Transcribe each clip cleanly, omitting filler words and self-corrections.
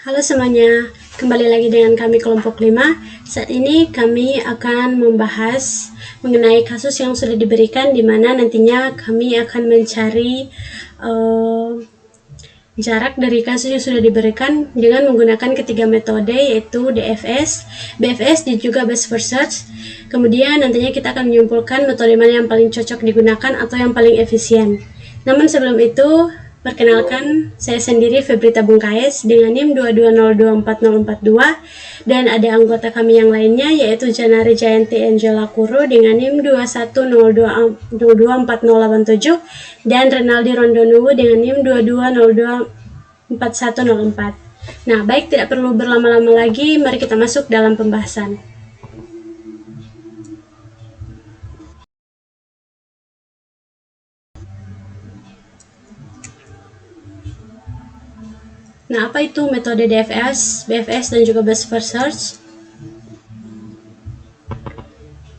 Halo semuanya, kembali lagi dengan kami kelompok 5. Saat ini kami akan membahas mengenai kasus yang sudah diberikan, di mana nantinya kami akan mencari jarak dari kasus yang sudah diberikan dengan menggunakan ketiga metode, yaitu DFS, BFS, dan juga Best First Search. Kemudian nantinya kita akan menyimpulkan metode mana yang paling cocok digunakan atau yang paling efisien. Namun sebelum itu, perkenalkan, saya sendiri Febrita Bungkais dengan NIM 22024042, dan ada anggota kami yang lainnya yaitu Janari Jayanti Angela Kuro dengan NIM 21024087 dan Renaldi Rondonuwu dengan NIM 22024104. Nah, baik, tidak perlu berlama-lama lagi, mari kita masuk dalam pembahasan. Nah, apa itu metode DFS, BFS, dan juga Best First Search?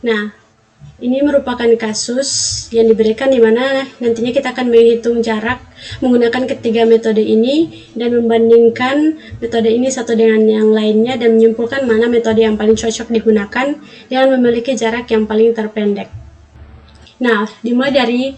Nah, ini merupakan kasus yang diberikan di mana nantinya kita akan menghitung jarak menggunakan ketiga metode ini dan membandingkan metode ini satu dengan yang lainnya dan menyimpulkan mana metode yang paling cocok digunakan dengan memiliki jarak yang paling terpendek. Nah, dimulai dari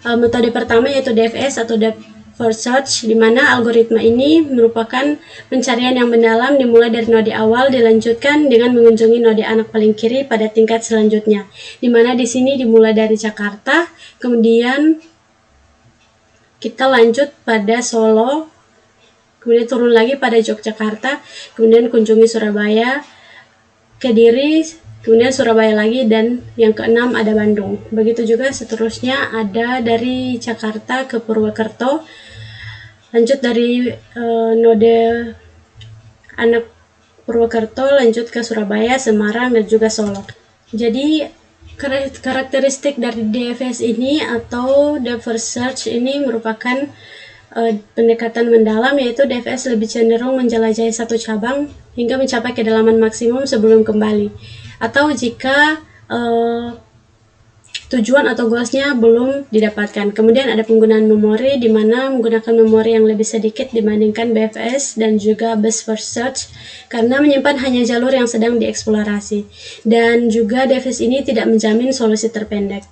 metode pertama yaitu DFS atau Depth First Search, di mana algoritma ini merupakan pencarian yang mendalam dimulai dari node awal dilanjutkan dengan mengunjungi node anak paling kiri pada tingkat selanjutnya. Di mana di sini dimulai dari Jakarta, kemudian kita lanjut pada Solo, kemudian turun lagi pada Yogyakarta, kemudian kunjungi Surabaya, Kediri, kemudian Surabaya lagi, dan yang keenam ada Bandung. Begitu juga seterusnya ada dari Jakarta ke Purwokerto, lanjut dari node anak Purwokerto, lanjut ke Surabaya, Semarang, dan juga Solo. Jadi karakteristik dari DFS ini atau Depth First Search ini merupakan pendekatan mendalam, yaitu DFS lebih cenderung menjelajahi satu cabang hingga mencapai kedalaman maksimum sebelum kembali, atau jika tujuan atau goalsnya belum didapatkan. Kemudian ada penggunaan memori, di mana menggunakan memori yang lebih sedikit dibandingkan BFS dan juga Best First Search karena menyimpan hanya jalur yang sedang dieksplorasi. Dan juga DFS ini tidak menjamin solusi terpendek.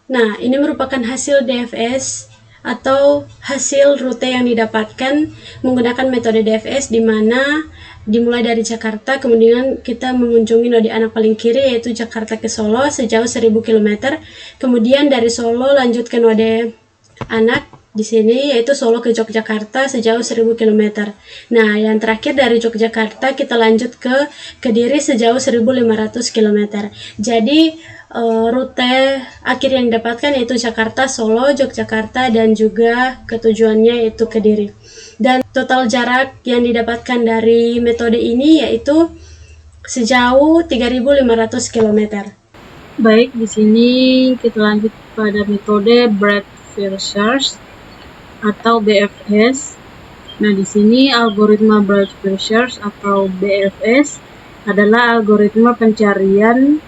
Nah, ini merupakan hasil DFS atau hasil rute yang didapatkan menggunakan metode DFS, di mana dimulai dari Jakarta, kemudian kita mengunjungi node anak paling kiri yaitu Jakarta ke Solo sejauh 1000 km. Kemudian dari Solo lanjut ke node anak di sini yaitu Solo ke Yogyakarta sejauh 1000 km. Nah, yang terakhir dari Yogyakarta kita lanjut ke Kediri sejauh 1500 km. Jadi rute akhir yang didapatkan yaitu Jakarta, Solo, Yogyakarta, dan juga ketujuannya yaitu Kediri. Dan total jarak yang didapatkan dari metode ini yaitu sejauh 3500 km. Baik, di sini kita lanjut pada metode Breadth First Search atau BFS. Nah, di sini algoritma Breadth First Search atau BFS adalah algoritma pencarian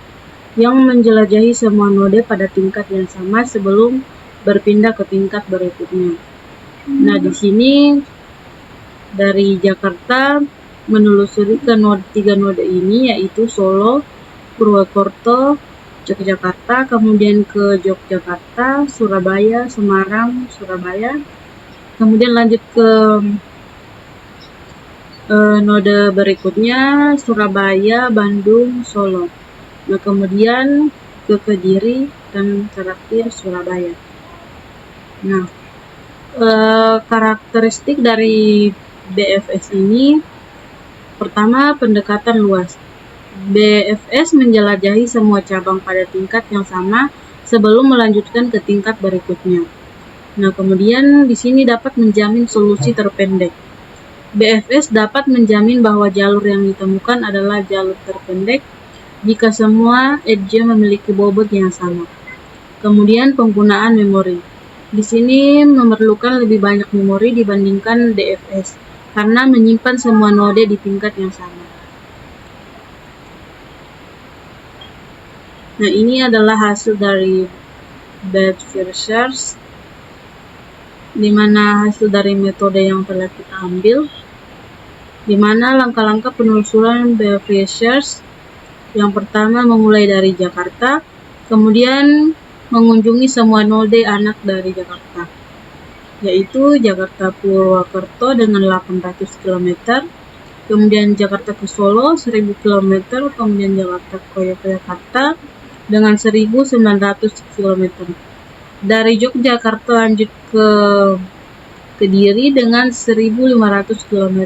yang menjelajahi semua node pada tingkat yang sama sebelum berpindah ke tingkat berikutnya. Nah, di sini dari Jakarta menelusuri ke tiga node ini yaitu Solo, Purwokerto, Yogyakarta, kemudian ke Yogyakarta, Surabaya, Semarang, Surabaya, kemudian lanjut ke node berikutnya Surabaya, Bandung, Solo. Nah, kemudian ke Kediri dan terakhir Surabaya. Nah, karakteristik dari BFS ini, pertama, pendekatan luas. BFS menjelajahi semua cabang pada tingkat yang sama sebelum melanjutkan ke tingkat berikutnya. Nah, kemudian di sini dapat menjamin solusi terpendek. BFS dapat menjamin bahwa jalur yang ditemukan adalah jalur terpendek jika semua edge memiliki bobot yang sama. Kemudian penggunaan memori. Di sini memerlukan lebih banyak memori dibandingkan DFS karena menyimpan semua node di tingkat yang sama. Nah, ini adalah hasil dari Breadth First Search. di mana hasil dari metode yang telah kita ambil, di mana langkah-langkah penelusuran BFS Search. Yang pertama memulai dari Jakarta, kemudian mengunjungi semua node anak dari Jakarta, yaitu Jakarta Purwokerto dengan 800 km, kemudian Jakarta ke Solo 1000 km, kemudian Jakarta ke Yogyakarta dengan 1900 km. Dari Yogyakarta lanjut ke Kediri dengan 1500 km,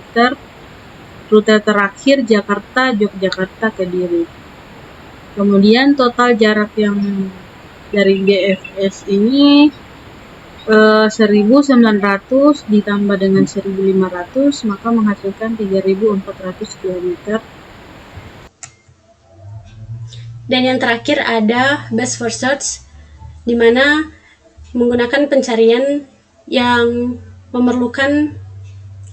rute terakhir Jakarta-Yogyakarta Kediri. Kemudian total jarak yang dari GFS ini 1900 ditambah dengan 1500 maka menghasilkan 3400 km. Dan yang terakhir ada best first search, di mana menggunakan pencarian yang memerlukan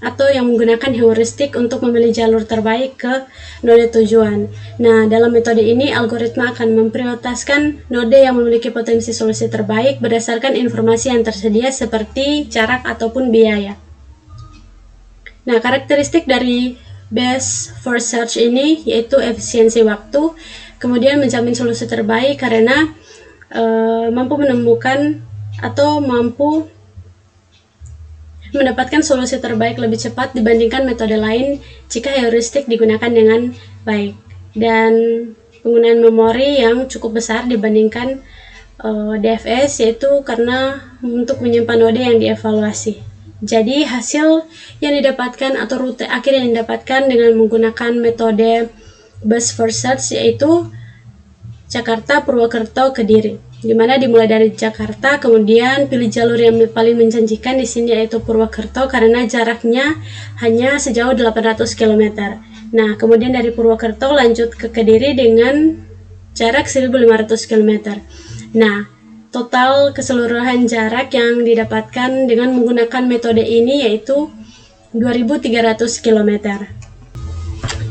atau yang menggunakan heuristik untuk memilih jalur terbaik ke node tujuan. Nah, dalam metode ini algoritma akan memprioritaskan node yang memiliki potensi solusi terbaik berdasarkan informasi yang tersedia seperti jarak ataupun biaya. Nah, karakteristik dari best first search ini yaitu efisiensi waktu, kemudian menjamin solusi terbaik karena mampu menemukan atau mampu mendapatkan solusi terbaik lebih cepat dibandingkan metode lain jika heuristik digunakan dengan baik, dan penggunaan memori yang cukup besar dibandingkan DFS, yaitu karena untuk menyimpan node yang dievaluasi. Jadi hasil yang didapatkan atau rute akhir yang didapatkan dengan menggunakan metode best first search yaitu Jakarta, Purwokerto, Kediri, di mana dimulai dari Jakarta, kemudian pilih jalur yang paling menjanjikan di sini yaitu Purwokerto karena jaraknya hanya sejauh 800 km. Nah, kemudian dari Purwokerto lanjut ke Kediri dengan jarak 1500 km. Nah, total keseluruhan jarak yang didapatkan dengan menggunakan metode ini yaitu 2300 km.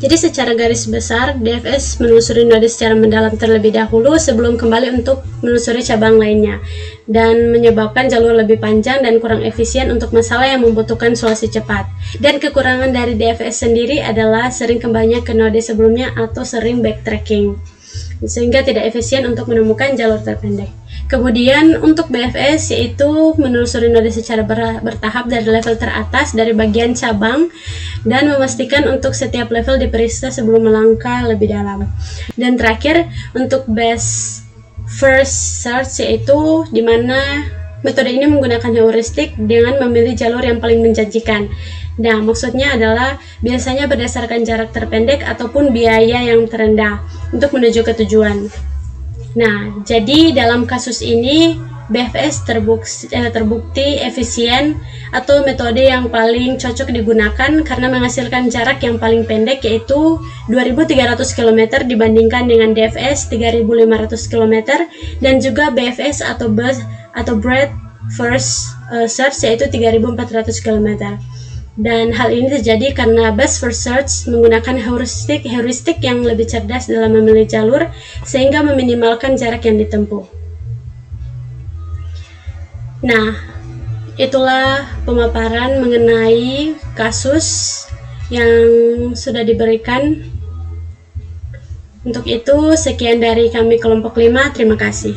Jadi secara garis besar, DFS menelusuri node secara mendalam terlebih dahulu sebelum kembali untuk menelusuri cabang lainnya, dan menyebabkan jalur lebih panjang dan kurang efisien untuk masalah yang membutuhkan solusi cepat. Dan kekurangan dari DFS sendiri adalah sering kembalinya ke node sebelumnya atau sering backtracking, sehingga tidak efisien untuk menemukan jalur terpendek. Kemudian untuk BFS yaitu menelusuri node secara bertahap dari level teratas dari bagian cabang dan memastikan untuk setiap level diperiksa sebelum melangkah lebih dalam. Dan terakhir untuk best first search yaitu di mana metode ini menggunakan heuristik dengan memilih jalur yang paling menjanjikan. Nah, maksudnya adalah biasanya berdasarkan jarak terpendek ataupun biaya yang terendah untuk menuju ke tujuan. Nah, jadi dalam kasus ini BFS terbukti efisien atau metode yang paling cocok digunakan karena menghasilkan jarak yang paling pendek yaitu 2300 km dibandingkan dengan DFS 3500 km, dan juga BFS atau breadth first search yaitu 3400 km. Dan hal ini terjadi karena best first search menggunakan heuristik yang lebih cerdas dalam memilih jalur sehingga meminimalkan jarak yang ditempuh. Nah, itulah pemaparan mengenai kasus yang sudah diberikan. Untuk itu, sekian dari kami kelompok 5. Terima kasih.